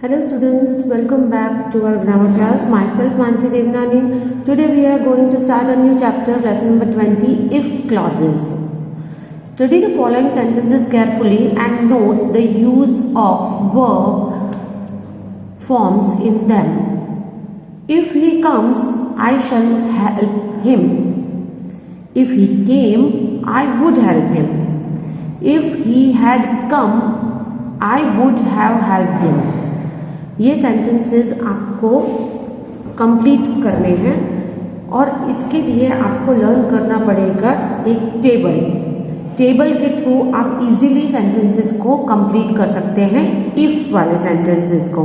Hello students, welcome back to our grammar class. Myself Mansi Devnani. Today we are going to start a new chapter, lesson number 20, if clauses. Study the following sentences carefully and note the use of verb forms in them. If he comes, I shall help him. If he came, I would help him. If he had come, I would have helped him. ये sentences आपको complete करने हैं और इसके लिए आपको learn करना पड़ेगा एक टेबल के थ्रू आप इजीली सेंटेंसेस को कंप्लीट कर सकते हैं। इफ वाले सेंटेंसेस को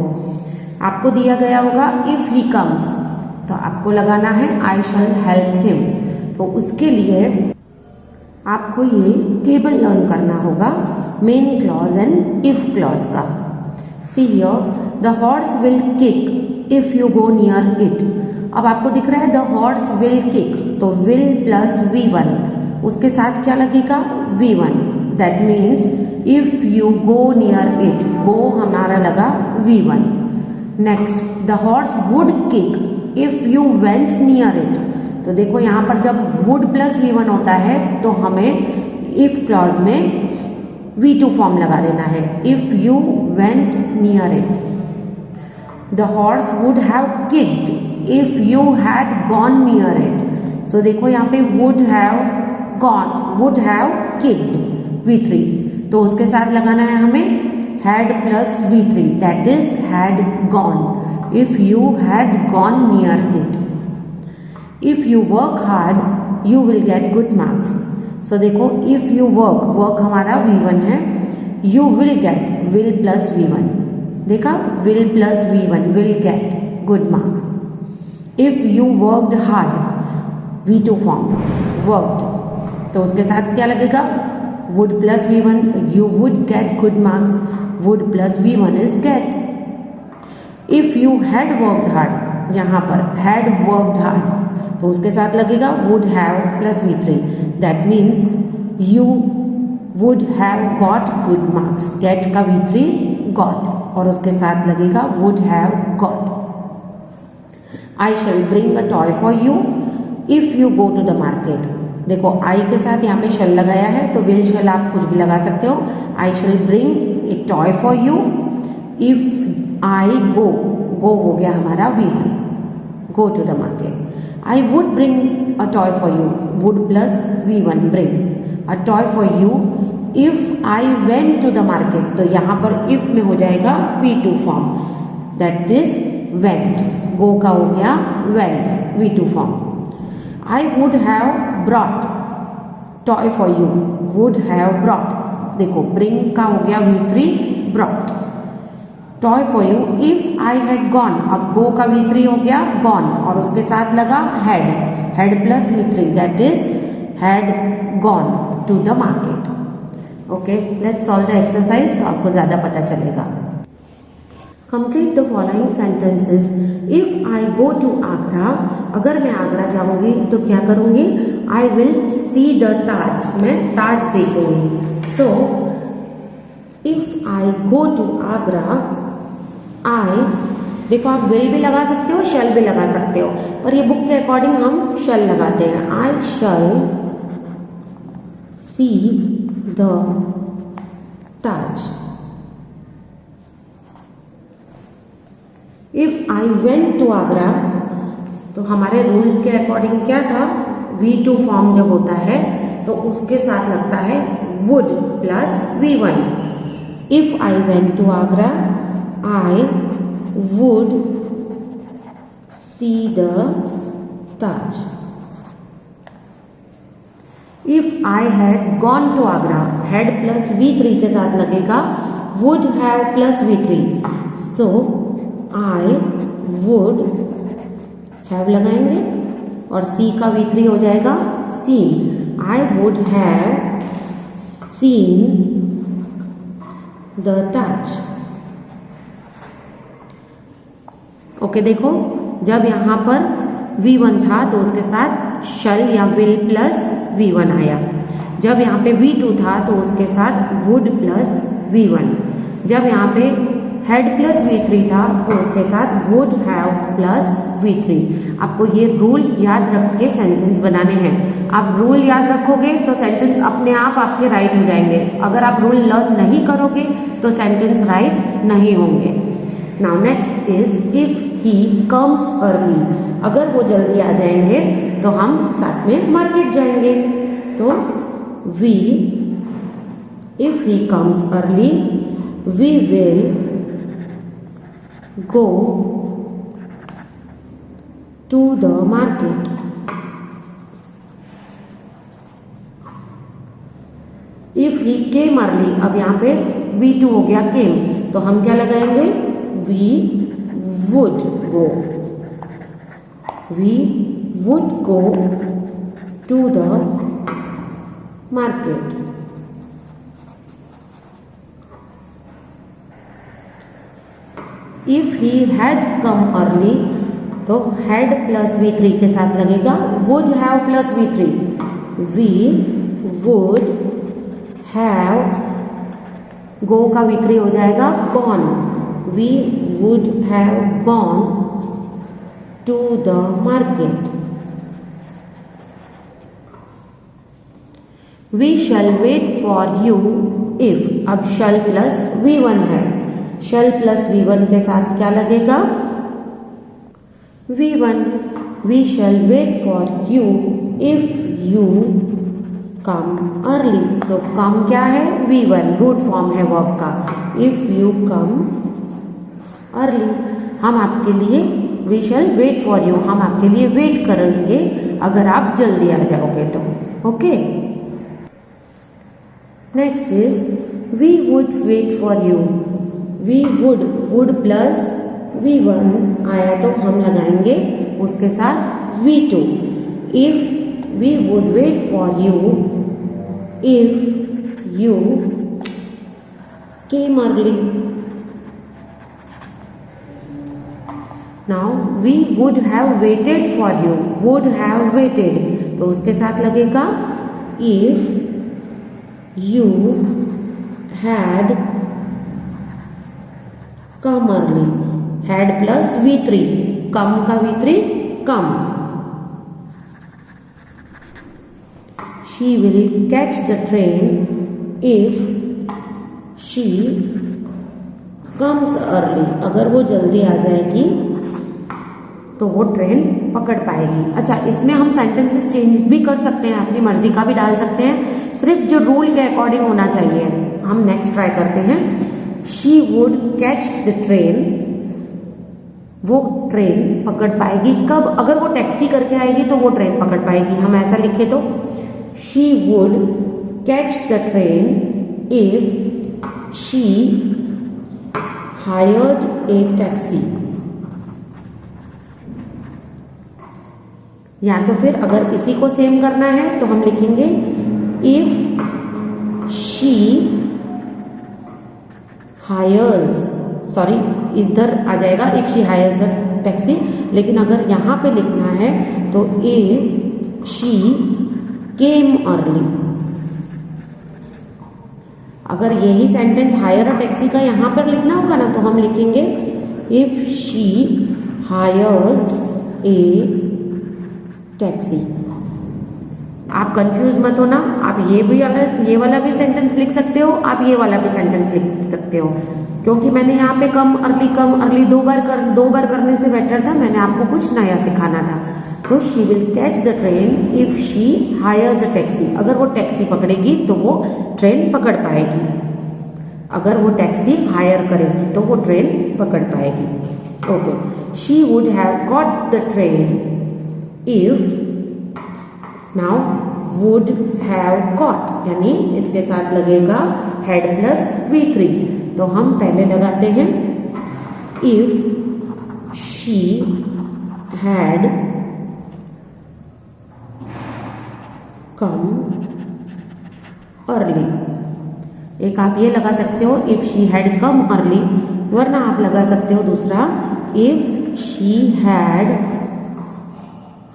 आपको दिया गया होगा इफ ही कम्स, तो आपको लगाना है आई शैल हेल्प हिम। तो उसके लिए आपको ये टेबल लर्न करना होगा, main clause and if clause का। See here, the horse will kick if you go near it. अब आपको दिख रहा है द हॉर्स विल किक, तो विल प्लस V1, उसके साथ क्या लगेगा V1। That means if you go near it, go हमारा लगा V1। Next, the horse would kick if you went near it. तो देखो यहाँ पर जब वुड प्लस V1 होता है तो हमें इफ क्लॉज में V2 फॉर्म लगा देना है, if you went near it. The horse would have kicked if you had gone near it. So देखो यहाँ पे would have gone, would have kicked V3, तो उसके साथ लगाना है हमें had plus V3, that is had gone. If you had gone near it. If you work hard you will get good marks. So देखो इफ यू वर्क हमारा V1 है, you will gate will plus V1, देखा will plus V1, will get good marks. If you worked hard V2 form worked, तो उसके साथ क्या लगेगा would plus V1, तो you would get good marks, would plus V1 is get. If you had worked hard, यहाँ पर had worked hard, तो उसके साथ लगेगा would have plus V3, that means you would have got good marks. Get का V3 got, और उसके साथ लगेगा would have got. I shall bring a toy for you if you go to the market. देखो I के साथ यहाँ पे शैल लगाया है, तो विल शैल आप कुछ भी लगा सकते हो। I shall bring a toy for you if I go हो गया हमारा V1, go to the market. I would bring a toy for you, would plus V1, bring a toy for you if I went to the market। तो यहाँ पर if में हो जाएगा V2 form, that is went, go का हो गया went, V2 form. I would have brought toy for you, would have brought, देखो bring का हो गया V3 brought, toy for you if I had gone, अब go का V3 हो गया gone, और उसके साथ लगा had plus V3, that is had gone to the market। okay, let's solve the exercise, तो आपको ज़्यादा पता चलेगा। complete the following sentences। if I go to Agra, अगर मैं आगरा जाऊंगी तो क्या करूंगी, I will see the ताज, मैं ताज देखूंगी। so if I go to Agra, आई, देखो आप विल भी लगा सकते हो, शैल भी लगा सकते हो, पर ये बुक के अकॉर्डिंग हम शैल लगाते हैं। I shall see the Taj. If I went to Agra, तो हमारे रूल्स के अकॉर्डिंग क्या था, V2 फॉर्म जब होता है तो उसके साथ लगता है would plus V1। If I went to Agra, I would see the Taj। If I had gone to Agra, had plus V3 के साथ लगेगा would have plus V3, so I would have लगाएंगे और C का V3 हो जाएगा seen। I would have seen the Taj। Okay देखो जब यहाँ पर V1 था तो उसके साथ शल या विल प्लस V1 आया। जब यहाँ पे V2 था तो उसके साथ वुड प्लस V1। जब यहाँ पे हैड प्लस V3 था तो उसके साथ वुड हैव प्लस V3। आपको ये रूल याद रख के सेंटेंस बनाने हैं। आप रूल याद रखोगे तो सेंटेंस अपने आप आपके राइट हो जाएंगे। अगर आप रूल लर्न नहीं करोगे तो सेंटेंस राइट नहीं होंगे। Now next is if he comes early. अगर वो जल्दी आ जाएंगे तो हम साथ में मार्केट जाएंगे। तो we if he comes early we will go to the market। if he came early, अब यहाँ पे V2 हो गया came, तो हम क्या लगाएंगे we would go to the market। If he had come early तो हैड प्लस V3 के साथ लगेगा would have plus V3। We would have, go का V3 हो जाएगा gone. We would have gone to the market. We shall wait for you if, अब shall plus V1 है। शैल plus V1 के साथ क्या लगेगा V1। We shall wait for you if you come early. So come क्या है V1, root form है verb का। इफ यू कम अर्ली, हम आपके लिए we shall wait for you, हम आपके लिए वेट करेंगे अगर आप जल्दी आ जाओगे तो। Okay, next is we would wait for you. We would plus V1 आया तो हम लगाएंगे उसके साथ V2। If we would wait for you if you came early. Now we would have waited for you, would have waited तो उसके साथ लगेगा if you had come early. Had plus V3, come का V3 come. She will catch the train if she comes early. अगर वो जल्दी आ जाएगी तो वो ट्रेन पकड़ पाएगी। अच्छा, इसमें हम सेंटेंसेस चेंज भी कर सकते हैं, अपनी मर्जी का भी डाल सकते हैं, सिर्फ जो रूल के अकॉर्डिंग होना चाहिए। हम नेक्स्ट ट्राई करते हैं। She would catch the train, वो ट्रेन पकड़ पाएगी कब, अगर वो टैक्सी करके आएगी तो वो ट्रेन पकड़ पाएगी। हम ऐसा लिखे तो she would catch the train if she hired A taxi. या तो फिर अगर इसी को सेम करना है तो हम लिखेंगे इफ शी हायर्स, सॉरी इधर आ जाएगा if she hires the taxi, लेकिन अगर यहाँ पे लिखना है तो इफ शी केम अर्ली। अगर यही सेंटेंस हायर अ टैक्सी का यहाँ पर लिखना होगा ना तो हम लिखेंगे if she hires a taxi. आप कंफ्यूज मत होना, आप ये वाला भी सेंटेंस लिख सकते हो, आप ये वाला भी सेंटेंस लिख सकते हो, क्योंकि मैंने यहाँ पे कम अर्ली दो बार करने से बेटर था, मैंने आपको कुछ नया सिखाना था। तो she will catch the train if she hires a taxi. अगर वो टैक्सी पकड़ेगी तो वो ट्रेन पकड़ पाएगी, अगर वो टैक्सी हायर करेगी तो वो ट्रेन पकड़ पाएगी। Okay, she would have got the train if, now would have got यानी इसके साथ लगेगा हैड प्लस V3, तो हम पहले लगाते हैं if she had come early. एक आप ये लगा सकते हो if she had come early, वरना आप लगा सकते हो दूसरा if she had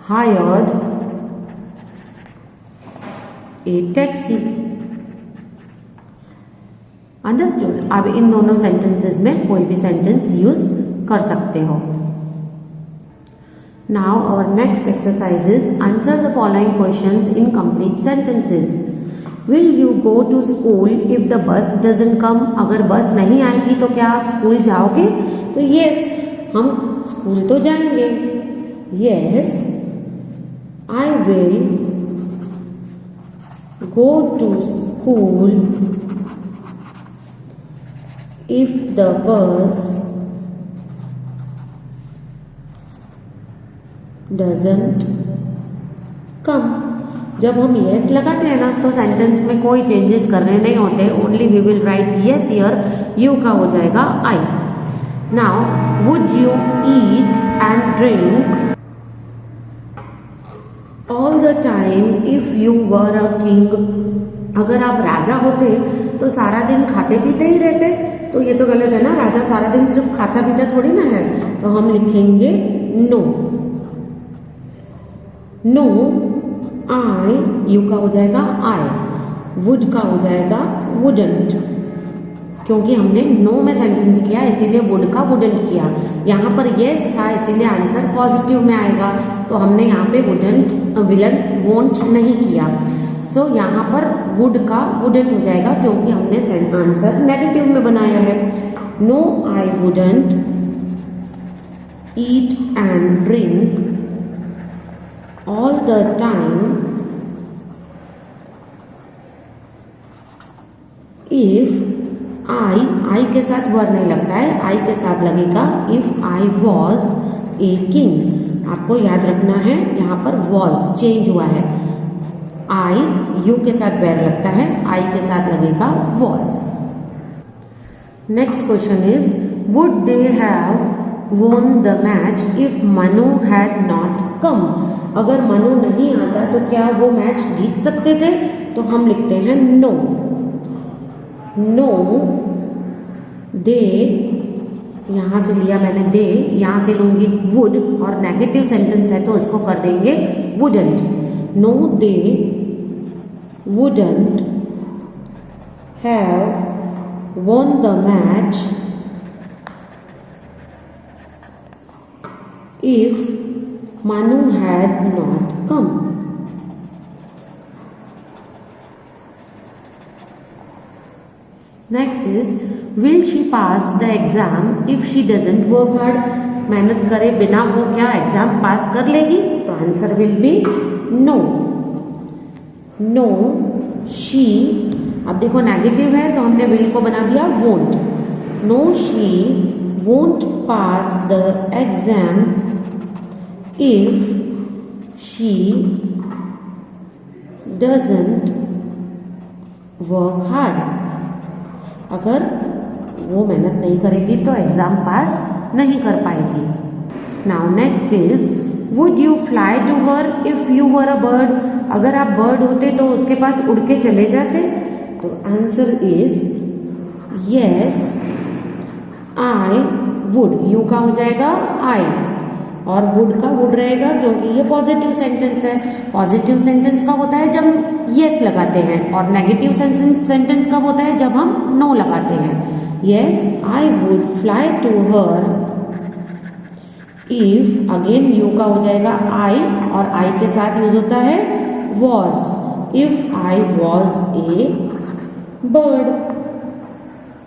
hired A taxi. Understood. अब इन दोनों सेंटेंसेस में कोई भी सेंटेंस यूज कर सकते हो। Now our next exercise is answer the following questions in complete sentences. Will you go to school if the bus doesn't come? अगर bus नहीं आएगी तो क्या आप स्कूल जाओगे? तो यस, हम स्कूल तो जाएंगे। Yes, I will go to school if the bus doesn't come। जब हम yes लगाते हैं ना तो सेंटेंस में कोई चेंजेस करने नहीं होते, only we will write yes here, you का हो जाएगा I. Now would you eat and drink all the time if you were a king? अगर आप राजा होते तो सारा दिन खाते पीते ही रहते, तो ये तो गलत है ना, राजा सारा दिन सिर्फ खाता पीता थोड़ी ना है। तो हम लिखेंगे नो। नो आई, यू का हो जाएगा आई, वुड का हो जाएगा वुडंट, क्योंकि हमने नो में सेंटेंस किया इसीलिए वुड का वुडंट किया। यहाँ पर येस था इसीलिए आंसर पॉजिटिव में आएगा, तो हमने यहाँ पे वुडंट विलन वोंट नहीं किया। सो यहाँ पर वुड का वुडंट हो जाएगा क्योंकि हमने आंसर नेगेटिव में बनाया है। No I wouldn't eat and drink all the time if I के साथ वर नहीं लगता है, आई के साथ लगेगा if I was a king. आपको याद रखना है यहाँ पर वॉज चेंज हुआ है, आई यू के साथ वेर लगता है, आई के साथ लगेगा was. Next question is would they have won the match if Manu had not come? अगर मनु नहीं आता तो क्या वो मैच जीत सकते थे? तो हम लिखते हैं नो। नो दे, यहां से लिया मैंने दे, यहां से लूंगी वुड और नेगेटिव सेंटेंस है तो इसको कर देंगे wouldn't. No they wouldn't have won the match if Manu had not come। Next is will she pass the exam if she doesn't work hard? मेहनत करे बिना वो क्या एग्जाम पास कर लेगी? तो answer will be no. No she, अब देखो नेगेटिव है तो हमने विल को बना दिया won't. No she won't pass the exam if she doesn't work hard. अगर वो मेहनत नहीं करेगी तो एग्जाम पास नहीं कर पाएगी। Now next is would you fly to her if you were a bird? अगर आप बर्ड होते तो उसके पास उड़ के चले जाते? तो answer is yes I would, you का हो जाएगा आई और वुड का वुड रहेगा क्योंकि ये पॉजिटिव सेंटेंस है। पॉजिटिव सेंटेंस कब होता है? जब यस लगाते हैं, और नेगेटिव सेंटेंस कब होता है? जब हम नो लगाते हैं। Yes I would fly to her if, again you का हो जाएगा आई और आई के साथ यूज होता है was, if I was a bird।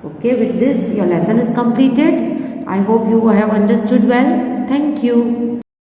Okay, with this your lesson is completed. I hope you have understood well. Thank you.